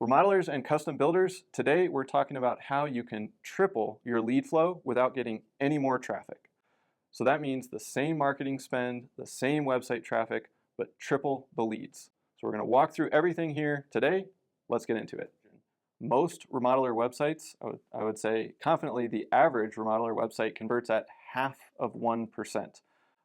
Remodelers and custom builders, today we're talking about how you can triple your lead flow without getting any more traffic. So that means the same marketing spend, the same website traffic, but triple the leads. So we're going to walk through everything here today. Let's get into it. Most remodeler websites, I would say confidently, the average remodeler website converts at 0.5%.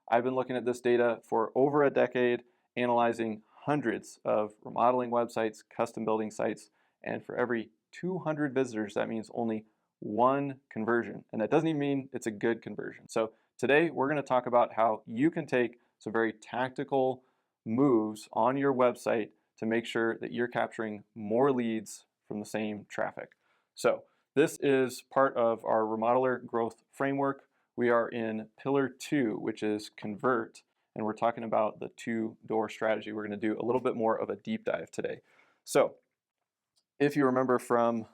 I've been looking at this data for over a decade, analyzing hundreds of remodeling websites, custom building sites, and for every 200 visitors, that means only one conversion. And that doesn't even mean it's a good conversion. So today we're going to talk about how you can take some very tactical moves on your website to make sure that you're capturing more leads from the same traffic. So this is part of our remodeler growth framework. We are in pillar 2, which is convert, and we're talking about the 2-door strategy. We're going to do a little bit more of a deep dive today. So if you remember from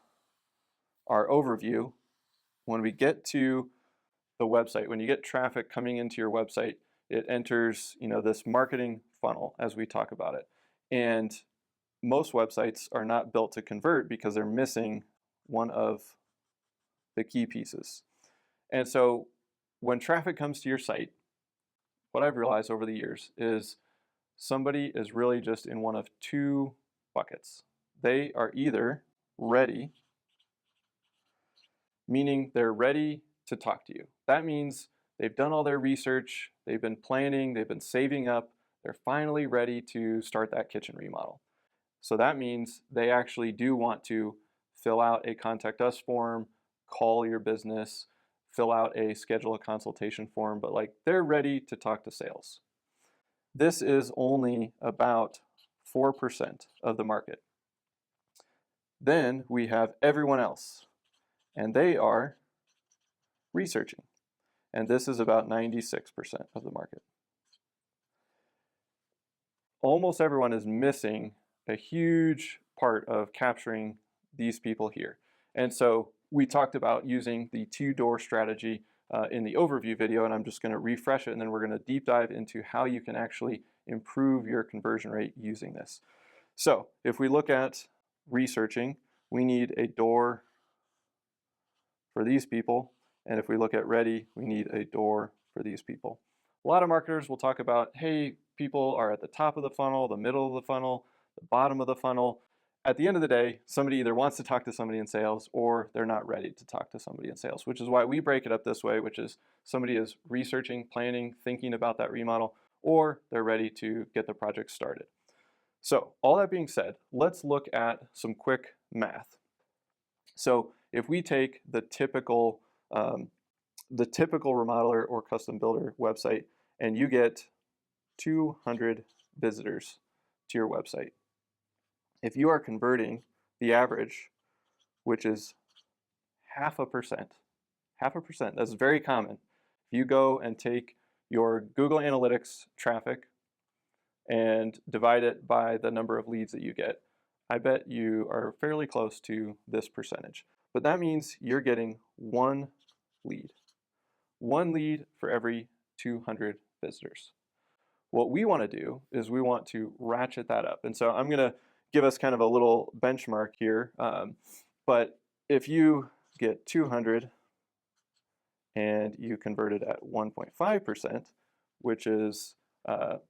our overview, when we get to the website, when you get traffic coming into your website, it enters, this marketing funnel as we talk about it. And most websites are not built to convert because they're missing one of the key pieces. And so when traffic comes to your site, what I've realized over the years is somebody is really just in one of two buckets. They are either ready, meaning they're ready to talk to you. That means they've done all their research, they've been planning, they've been saving up, they're finally ready to start that kitchen remodel. So that means they actually do want to fill out a contact us form, call your business, fill out a schedule a consultation form, but they're ready to talk to sales. This is only about 4% of the market. Then we have everyone else, and they are researching. And this is about 96% of the market. Almost everyone is missing a huge part of capturing these people here. And so we talked about using the 2-door strategy in the overview video, and I'm just going to refresh it, and then we're going to deep dive into how you can actually improve your conversion rate using this. So if we look at researching, we need a door for these people, and if we look at ready, we need a door for these people. A lot of marketers will talk about, hey, people are at the top of the funnel, the middle of the funnel, the bottom of the funnel. At the end of the day, somebody either wants to talk to somebody in sales or they're not ready to talk to somebody in sales, which is why we break it up this way, which is somebody is researching, planning, thinking about that remodel, or they're ready to get the project started. So all that being said, let's look at some quick math. So if we take the typical remodeler or custom builder website and you get 200 visitors to your website, if you are converting the average, which is 0.5%, that's very common. If you go and take your Google Analytics traffic and divide it by the number of leads that you get, I bet you are fairly close to this percentage. But that means you're getting one lead for every 200 visitors. What we want to do is we want to ratchet that up. And so I'm going to give us kind of a little benchmark here. But if you get 200 and you convert it at 1.5%, which is a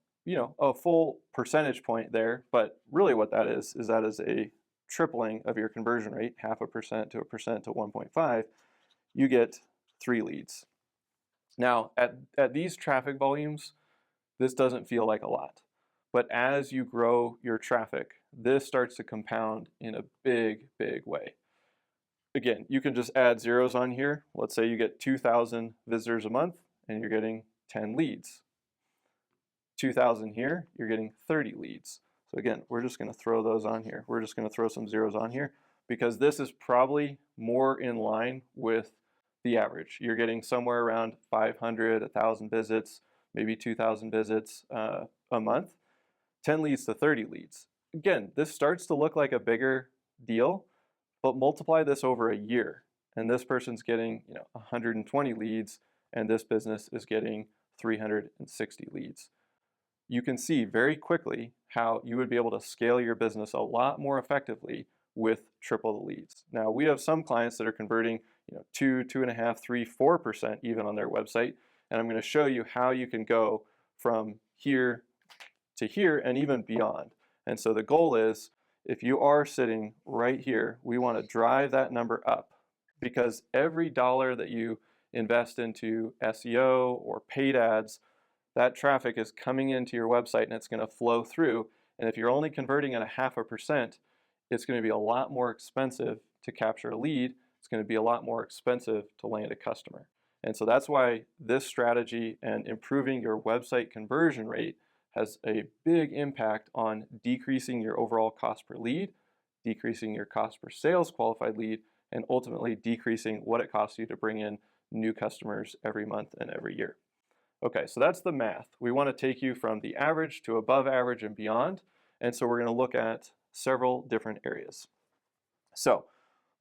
full percentage point there, but really what that is a tripling of your conversion rate, 0.5% to 1% to 1.5, you get 3 leads. Now, at these traffic volumes, this doesn't feel like a lot. But as you grow your traffic, this starts to compound in a big, big way. Again, you can just add zeros on here. Let's say you get 2,000 visitors a month and you're getting 10 leads. 2,000 here, you're getting 30 leads. So again, we're just going to throw those on here. We're just going to throw some zeros on here because this is probably more in line with the average. You're getting somewhere around 500, 1,000 visits, maybe 2,000 visits a month. 10 leads to 30 leads. Again, this starts to look like a bigger deal, but multiply this over a year, and this person's getting 120 leads, and this business is getting 360 leads. You can see very quickly how you would be able to scale your business a lot more effectively with triple the leads. Now, we have some clients that are converting 2, 2.5, 3, 4% even on their website, and I'm going to show you how you can go from here to here and even beyond. And so the goal is, if you are sitting right here, we want to drive that number up, because every dollar that you invest into SEO or paid ads, that traffic is coming into your website and it's going to flow through. And if you're only converting at 0.5%, it's going to be a lot more expensive to capture a lead. It's going to be a lot more expensive to land a customer. And so that's why this strategy and improving your website conversion rate has a big impact on decreasing your overall cost per lead, decreasing your cost per sales qualified lead, and ultimately decreasing what it costs you to bring in new customers every month and every year. Okay, so that's the math. We want to take you from the average to above average and beyond. And so we're going to look at several different areas. So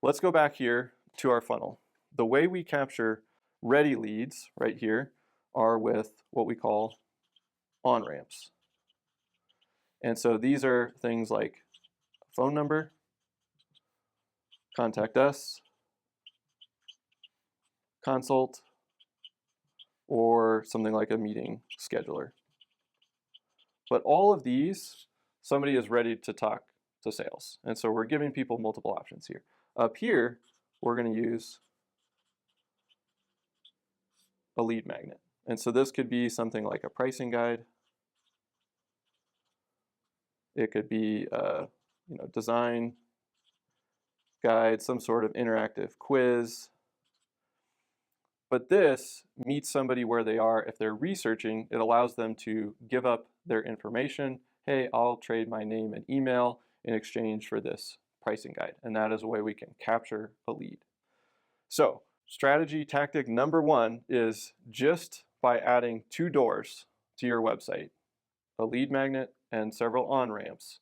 let's go back here to our funnel. The way we capture ready leads right here are with what we call on-ramps. And so these are things like phone number, contact us, consult, or something like a meeting scheduler. But all of these, somebody is ready to talk to sales. And so we're giving people multiple options here. Up here, we're going to use a lead magnet. And so this could be something like a pricing guide. It could be a design guide, some sort of interactive quiz. But this meets somebody where they are. If they're researching, it allows them to give up their information. Hey, I'll trade my name and email in exchange for this pricing guide. And that is a way we can capture a lead. So strategy tactic number one is, just by adding 2 doors to your website, a lead magnet and several on-ramps,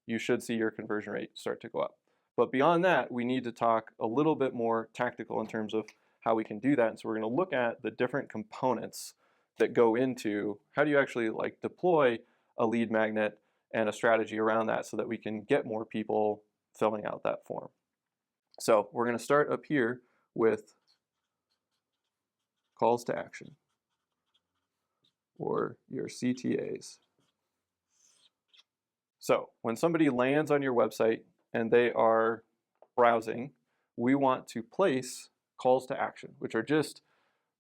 you should see your conversion rate start to go up. But beyond that, we need to talk a little bit more tactical in terms of how we can do that. And so we're going to look at the different components that go into how do you actually deploy a lead magnet and a strategy around that so that we can get more people filling out that form. So we're going to start up here with calls to action, or your CTAs. So when somebody lands on your website and they are browsing, we want to place calls to action, which are just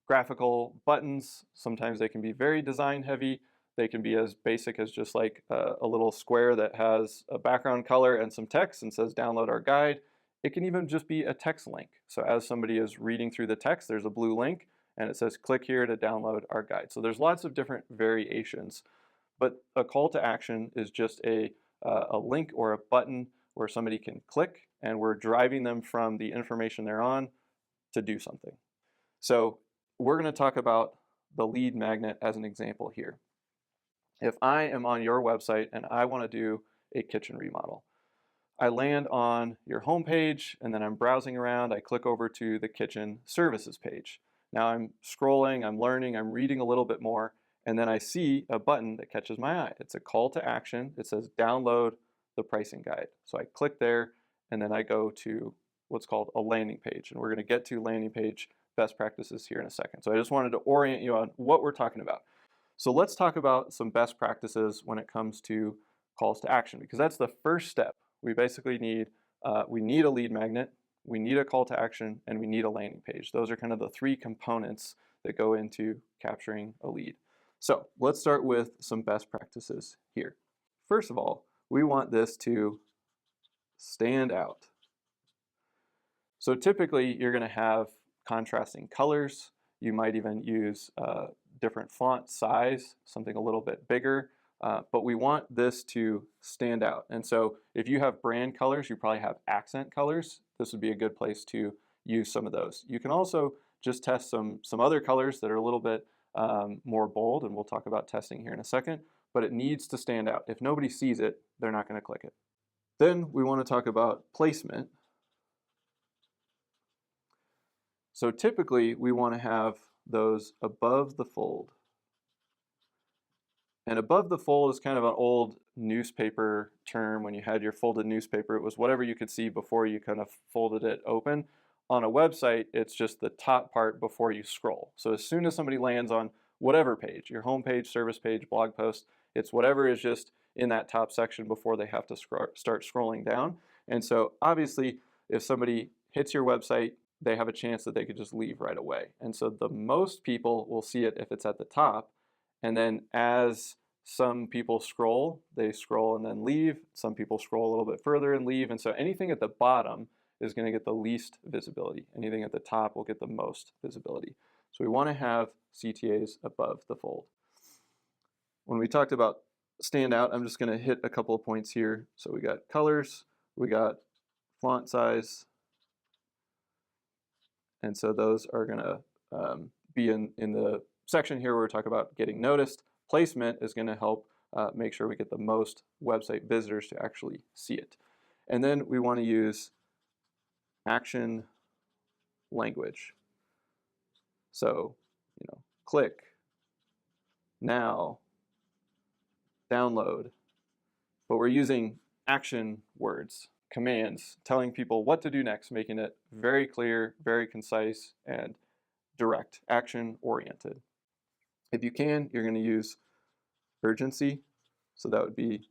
graphical buttons. Sometimes they can be very design heavy. They can be as basic as just like a little square that has a background color and some text and says download our guide. It can even just be a text link. So as somebody is reading through the text, there's a blue link and it says click here to download our guide. So there's lots of different variations, but a call to action is just a link or a button where somebody can click, and we're driving them from the information they're on to do something. So we're going to talk about the lead magnet as an example here. If I am on your website and I want to do a kitchen remodel, I land on your homepage and then I'm browsing around. I click over to the kitchen services page. Now I'm scrolling, I'm learning, I'm reading a little bit more, and then I see a button that catches my eye. It's a call to action. It says download the pricing guide. So I click there and then I go to what's called a landing page. And we're going to get to landing page best practices here in a second. So I just wanted to orient you on what we're talking about. So let's talk about some best practices when it comes to calls to action, because that's the first step. We basically need a lead magnet, we need a call to action, and we need a landing page. Those are kind of the 3 components that go into capturing a lead. So let's start with some best practices here. First of all, we want this to stand out. So typically you're going to have contrasting colors. You might even use different font size, something a little bit bigger, but we want this to stand out. And so if you have brand colors, you probably have accent colors. This would be a good place to use some of those. You can also just test some other colors that are a little bit more bold, and we'll talk about testing here in a second, but it needs to stand out. If nobody sees it, they're not going to click it. Then we want to talk about placement. So typically we want to have those above the fold. And above the fold is kind of an old newspaper term when you had your folded newspaper. It was whatever you could see before you kind of folded it open. On a website, it's just the top part before you scroll. So as soon as somebody lands on whatever page, your home page, service page, blog post, it's whatever is just in that top section before they have to start scrolling down. And so obviously, if somebody hits your website, they have a chance that they could just leave right away. And so the most people will see it if it's at the top. And then as some people scroll, they scroll and then leave. Some people scroll a little bit further and leave. And so anything at the bottom is going to get the least visibility. Anything at the top will get the most visibility. So we want to have CTAs above the fold. When we talked about standout, I'm just going to hit a couple of points here. So we got colors, we got font size, and so those are going to be in the section here where we're talking about getting noticed. Placement is going to help make sure we get the most website visitors to actually see it. And then we want to use action language. So, click, now, download. But we're using action words, commands, telling people what to do next, making it very clear, very concise, and direct, action-oriented. If you can, you're going to use urgency. So that would be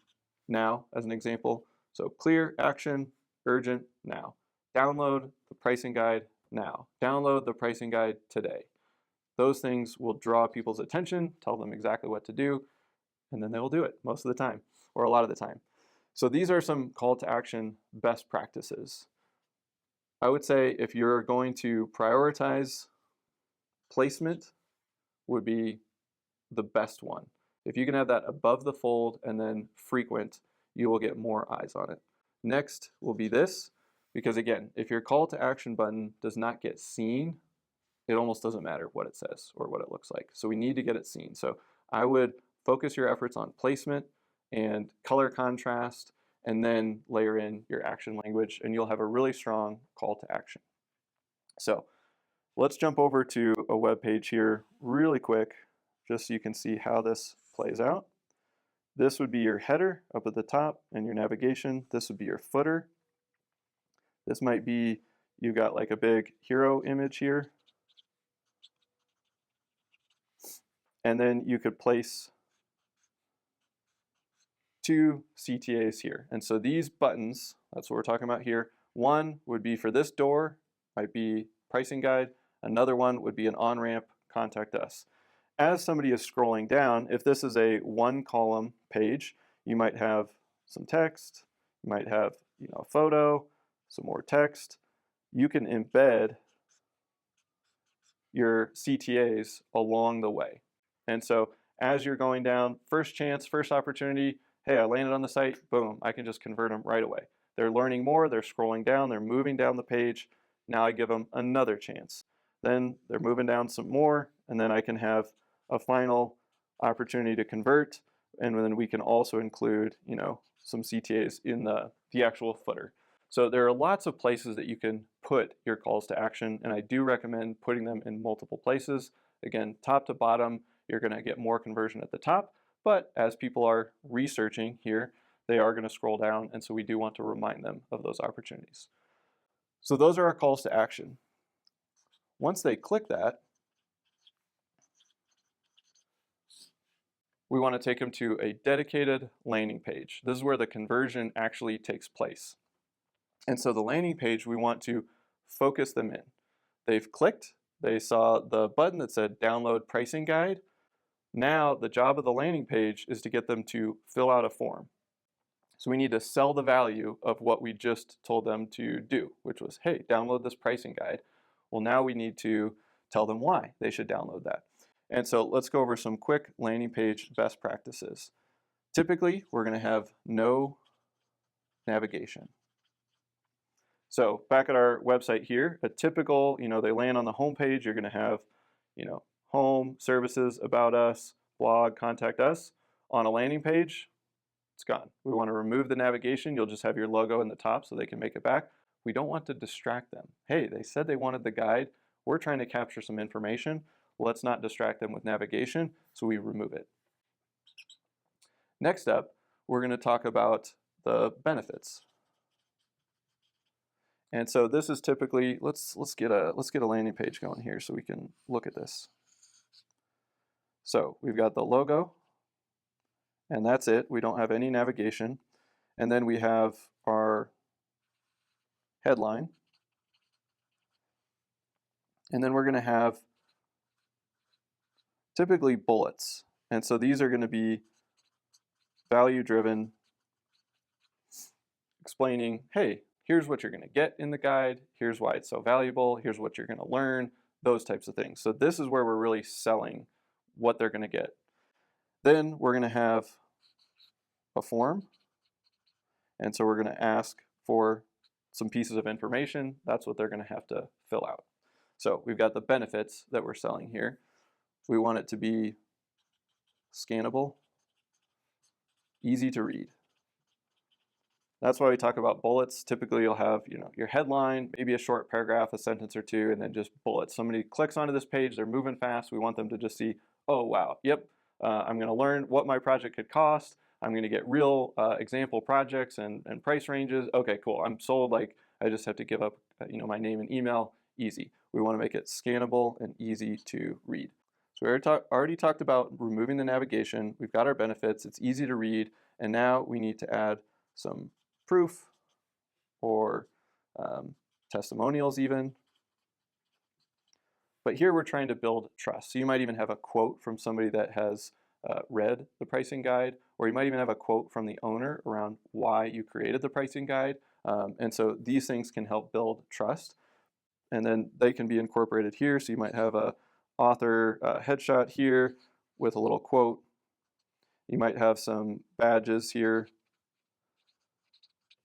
now as an example. So clear, action, urgent, now. Download the pricing guide now. Download the pricing guide today. Those things will draw people's attention, tell them exactly what to do, and then they will do it most of the time, or a lot of the time. So these are some call to action best practices. I would say if you're going to prioritize, placement would be the best one. If you can have that above the fold and then frequent, you will get more eyes on it. Next will be this, because again, if your call to action button does not get seen, it almost doesn't matter what it says or what it looks like. So we need to get it seen. So I would focus your efforts on placement and color contrast, and then layer in your action language, and you'll have a really strong call to action. So let's jump over to a web page here really quick, just so you can see how this plays out. This would be your header up at the top and your navigation. This would be your footer. This might be, you got like a big hero image here. And then you could place 2 CTAs here. And so these buttons, that's what we're talking about here. One would be for this door, might be pricing guide. Another one would be an on-ramp, contact us. As somebody is scrolling down, if this is a 1-column page, you might have some text, you might have a photo, some more text. You can embed your CTAs along the way. And so as you're going down, first chance, first opportunity, hey, I landed on the site, boom, I can just convert them right away. They're learning more, they're scrolling down, they're moving down the page. Now I give them another chance. Then they're moving down some more, and then I can have a final opportunity to convert, and then we can also include, some CTAs in the actual footer. So there are lots of places that you can put your calls to action, and I do recommend putting them in multiple places. Again, top to bottom, you're going to get more conversion at the top, but as people are researching here, they are going to scroll down, and so we do want to remind them of those opportunities. So those are our calls to action. Once they click that, we want to take them to a dedicated landing page. This is where the conversion actually takes place. And so the landing page, we want to focus them in. They've clicked, they saw the button that said download pricing guide. Now the job of the landing page is to get them to fill out a form. So we need to sell the value of what we just told them to do, which was, hey, download this pricing guide. Well, now we need to tell them why they should download that. And so let's go over some quick landing page best practices. Typically, we're going to have no navigation. So back at our website here, a typical, they land on the home page, you're going to have, home, services, about us, blog, contact us. On a landing page, it's gone. We want to remove the navigation. You'll just have your logo in the top so they can make it back. We don't want to distract them. Hey, they said they wanted the guide. We're trying to capture some information. Let's not distract them with navigation, so we remove it. Next up, we're going to talk about the benefits. And so this is typically, let's get a landing page going here so we can look at this. So we've got the logo, and that's it. We don't have any navigation. And then we have our headline. And then we're going to have typically bullets. And so these are going to be value-driven, explaining, hey, here's what you're going to get in the guide, here's why it's so valuable, here's what you're going to learn, those types of things. So this is where we're really selling what they're going to get. Then we're going to have a form. And so we're going to ask for some pieces of information. That's what they're going to have to fill out. So we've got the benefits that we're selling here. We want it to be scannable, easy to read. That's why we talk about bullets. Typically you'll have, your headline, maybe a short paragraph, a sentence or two, and then just bullets. Somebody clicks onto this page, they're moving fast. We want them to just see, oh wow, yep, I'm going to learn what my project could cost. I'm going to get real example projects and price ranges. Okay, cool. I'm sold. Like I just have to give up, my name and email. Easy. We want to make it scannable and easy to read. So we already talked about removing the navigation. We've got our benefits. It's easy to read, and now we need to add some proof or testimonials even. But here we're trying to build trust. So you might even have a quote from somebody that has read the pricing guide, or you might even have a quote from the owner around why you created the pricing guide. And so these things can help build trust. And then they can be incorporated here. So you might have a author headshot here with a little quote. You might have some badges here.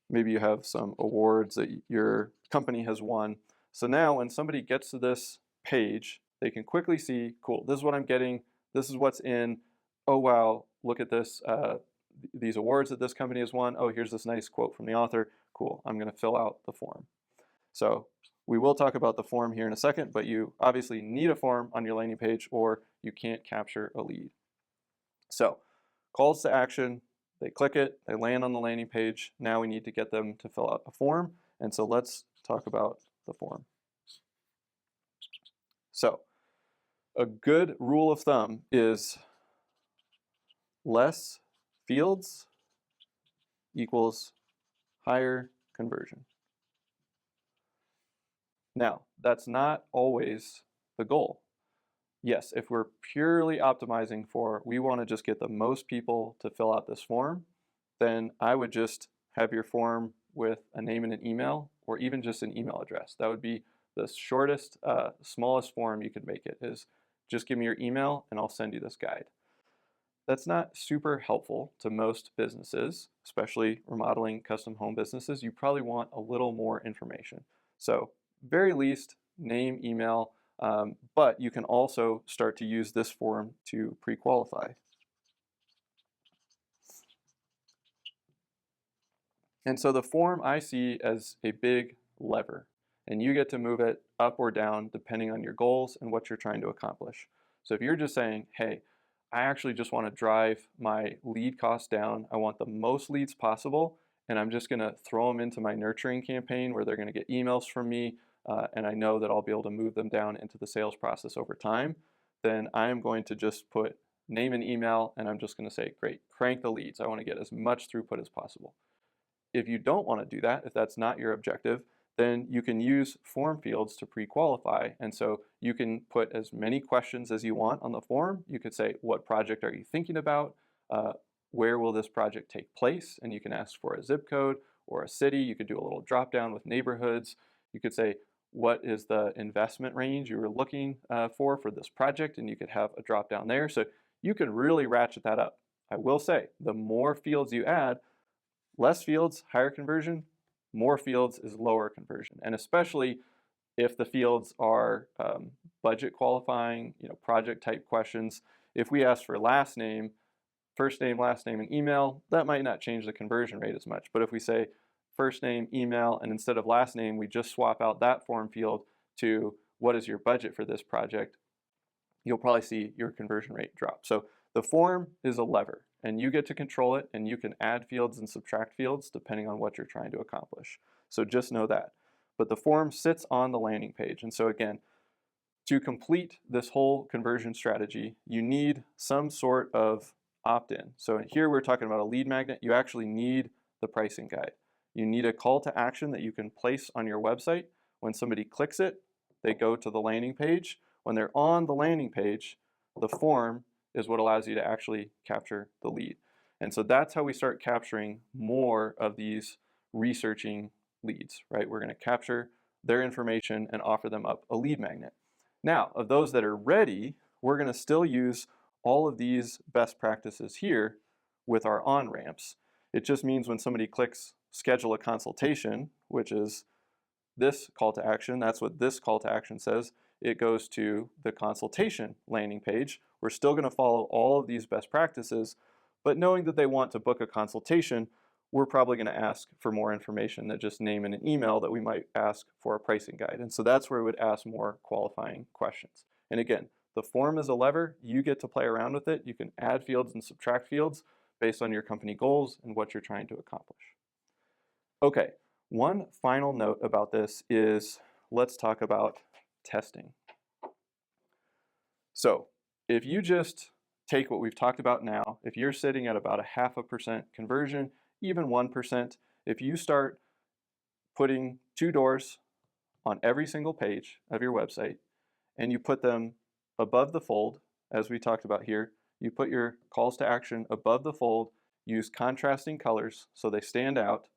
Maybe you have some awards that your company has won. So now when somebody gets to this page, they can quickly see, cool, this is what I'm getting, this is what's in, oh wow, look at this, these awards that this company has won, oh here's this nice quote from the author, cool, I'm going to fill out the form. So we will talk about the form here in a second, but you obviously need a form on your landing page or you can't capture a lead. So calls to action, they click it, they land on the landing page. Now we need to get them to fill out a form. And so let's talk about the form. So a good rule of thumb is less fields equals higher conversion. Now, that's not always the goal. Yes, if we're purely optimizing for, we want to just get the most people to fill out this form, then I would just have your form with a name and an email, or even just an email address. That would be the shortest, smallest form you could make it, is just give me your email and I'll send you this guide. That's not super helpful to most businesses, especially remodeling custom home businesses. You probably want a little more information. So very least, name, email, but you can also start to use this form to pre-qualify. And so the form I see as a big lever, and you get to move it up or down depending on your goals and what you're trying to accomplish. So if you're just saying, hey, I actually just want to drive my lead cost down, I want the most leads possible, and I'm just going to throw them into my nurturing campaign where they're going to get emails from me, and I know that I'll be able to move them down into the sales process over time, then I'm going to just put name and email, and I'm just going to say, great, crank the leads. I want to get as much throughput as possible. If you don't want to do that, if that's not your objective, then you can use form fields to pre-qualify. And so you can put as many questions as you want on the form. You could say, what project are you thinking about? Where will this project take place? And you can ask for a zip code or a city. You could do a little drop down with neighborhoods. You could say, what is the investment range you were looking for this project? And you could have a drop down there. So you can really ratchet that up. I will say, the more fields you add, less fields, higher conversion, more fields is lower conversion. And especially if the fields are budget qualifying, project type questions. If we ask for last name, first name, last name, and email, that might not change the conversion rate as much. But if we say first name, email, and instead of last name, we just swap out that form field to what is your budget for this project, you'll probably see your conversion rate drop. So the form is a lever. and you get to control it, and you can add fields and subtract fields depending on what you're trying to accomplish. So just know that. But the form sits on the landing page. And so again, to complete this whole conversion strategy, you need some sort of opt-in. So here we're talking about a lead magnet. You actually need the pricing guide. You need a call to action that you can place on your website. When somebody clicks it, they go to the landing page. When they're on the landing page, the form is what allows you to actually capture the lead. And so that's how we start capturing more of these researching leads, right? We're going to capture their information and offer them up a lead magnet. Now, of those that are ready, we're going to still use all of these best practices here with our on-ramps. It just means when somebody clicks schedule a consultation, which is this call to action, that's what this call to action says, it goes to the consultation landing page. We're still going to follow all of these best practices, but knowing that they want to book a consultation, we're probably going to ask for more information than just name in an email that we might ask for a pricing guide. And so that's where we would ask more qualifying questions. And again, the form is a lever. You get to play around with it. You can add fields and subtract fields based on your company goals and what you're trying to accomplish. Okay, one final note about this is let's talk about testing. So if you just take what we've talked about now, if you're sitting at about 0.5% conversion, even 1%, if you start putting 2 doors on every single page of your website and you put them above the fold, as we talked about here, you put your calls to action above the fold, use contrasting colors so they stand out,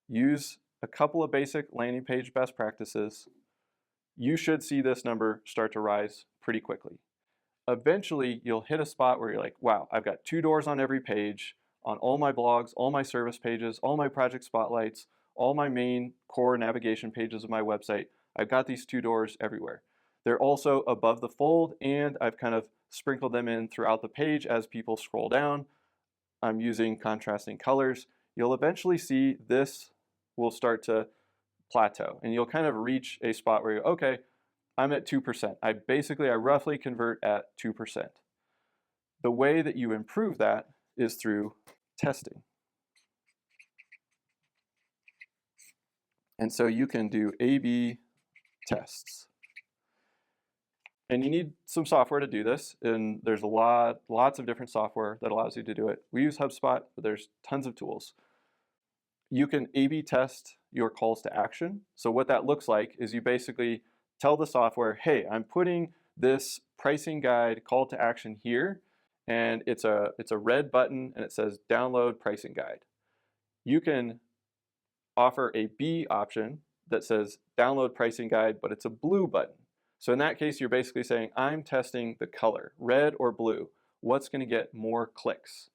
use a couple of basic landing page best practices, you should see this number start to rise pretty quickly. Eventually, you'll hit a spot where you're like, wow, I've got 2 doors on every page, on all my blogs, all my service pages, all my project spotlights, all my main core navigation pages of my website. I've got these 2 doors everywhere. They're also above the fold, and I've kind of sprinkled them in throughout the page as people scroll down. I'm using contrasting colors. You'll eventually see this will start to plateau, and you'll kind of reach a spot where you're, okay, I'm at 2%. I roughly convert at 2%. The way that you improve that is through testing. And so you can do A/B tests. And you need some software to do this, and there's lots of different software that allows you to do it. We use HubSpot, but there's tons of tools. You can A/B test your calls to action. So what that looks like is you basically tell the software, hey, I'm putting this pricing guide call to action here, and it's a red button and it says download pricing guide. You can offer a B option that says download pricing guide, but it's a blue button. So in that case, you're basically saying, I'm testing the color, red or blue. What's going to get more clicks?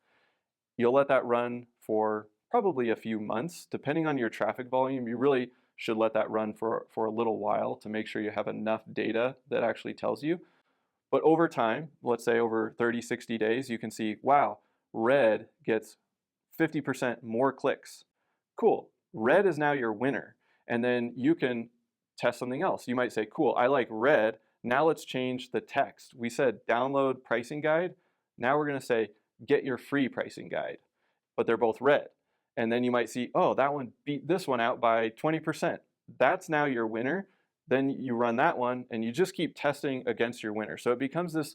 You'll let that run for probably a few months. Depending on your traffic volume, you really should let that run for a little while to make sure you have enough data that actually tells you. But over time, let's say over 30, 60 days, you can see, wow, red gets 50% more clicks. Cool, red is now your winner. And then you can test something else. You might say, cool, I like red. Now let's change the text. We said download pricing guide. Now we're gonna say, get your free pricing guide, but they're both red. And then you might see, oh, that one beat this one out by 20%. That's now your winner. Then you run that one and you just keep testing against your winner. So it becomes this,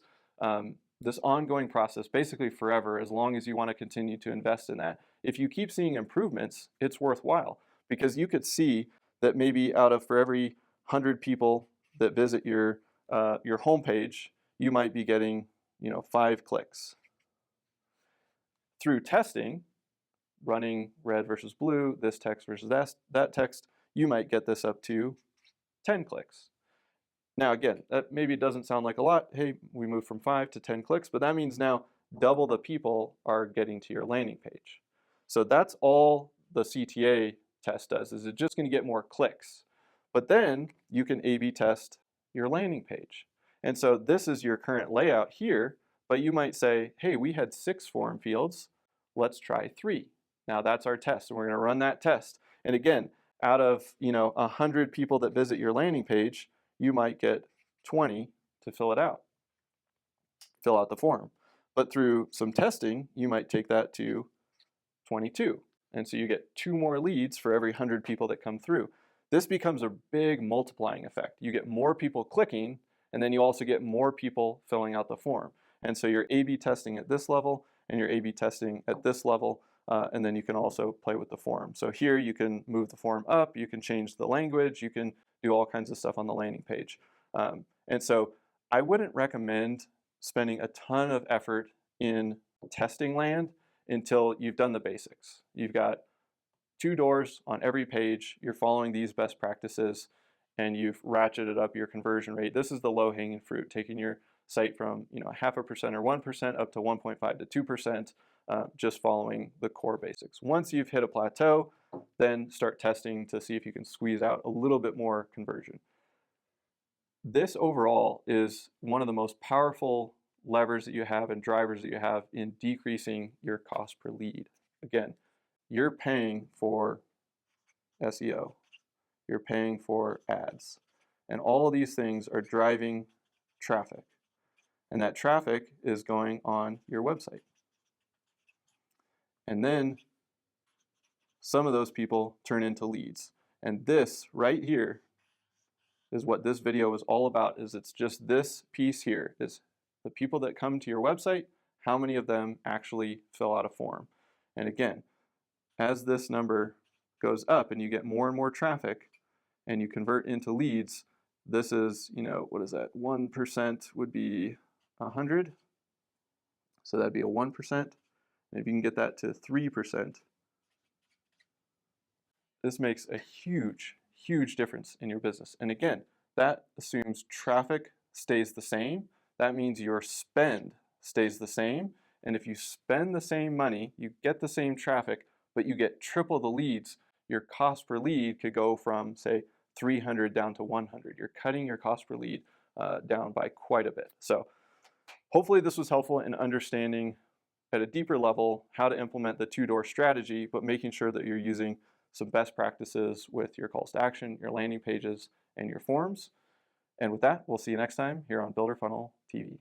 this ongoing process basically forever, as long as you want to continue to invest in that. If you keep seeing improvements, it's worthwhile, because you could see that maybe out of for every 100 people that visit your homepage, you might be getting 5 clicks. Through testing, running red versus blue, this text versus that text, you might get this up to 10 clicks. Now again, that maybe doesn't sound like a lot. Hey, we moved from 5 to 10 clicks, but that means now double the people are getting to your landing page. So that's all the CTA test does, is it's just going to get more clicks. But then you can A/B test your landing page. And so this is your current layout here, but you might say, hey, we had 6 form fields, let's try 3. Now that's our test, and we're going to run that test. And again, out of 100 people that visit your landing page, you might get 20 to fill out the form. But through some testing, you might take that to 22. And so you get 2 more leads for every 100 people that come through. This becomes a big multiplying effect. You get more people clicking, and then you also get more people filling out the form. And so you're A/B testing at this level, and you're A/B testing at this level, and then you can also play with the form. So here you can move the form up, you can change the language, you can do all kinds of stuff on the landing page. And so I wouldn't recommend spending a ton of effort in testing land until you've done the basics. You've got 2 doors on every page, you're following these best practices, and you've ratcheted up your conversion rate. This is the low-hanging fruit, taking your site from 0.5% or 1% up to 1.5 to 2%, just following the core basics. Once you've hit a plateau, then start testing to see if you can squeeze out a little bit more conversion. This overall is one of the most powerful levers that you have and drivers that you have in decreasing your cost per lead. Again, you're paying for SEO, you're paying for ads, and all of these things are driving traffic. And that traffic is going on your website. And then some of those people turn into leads. And this right here is what this video is all about. Is it's just this piece here, is the people that come to your website, how many of them actually fill out a form. And again, as this number goes up and you get more and more traffic and you convert into leads, this is, what is that? 1% would be 100. So that'd be a 1%. And if you can get that to 3%, this makes a huge, huge difference in your business. And again, that assumes traffic stays the same. That means your spend stays the same. And if you spend the same money, you get the same traffic, but you get triple the leads, your cost per lead could go from, say, 300 down to 100. You're cutting your cost per lead down by quite a bit. So hopefully this was helpful in understanding at a deeper level how to implement the 2-door strategy, but making sure that you're using some best practices with your calls to action, your landing pages, and your forms. And with that, we'll see you next time here on Builder Funnel TV.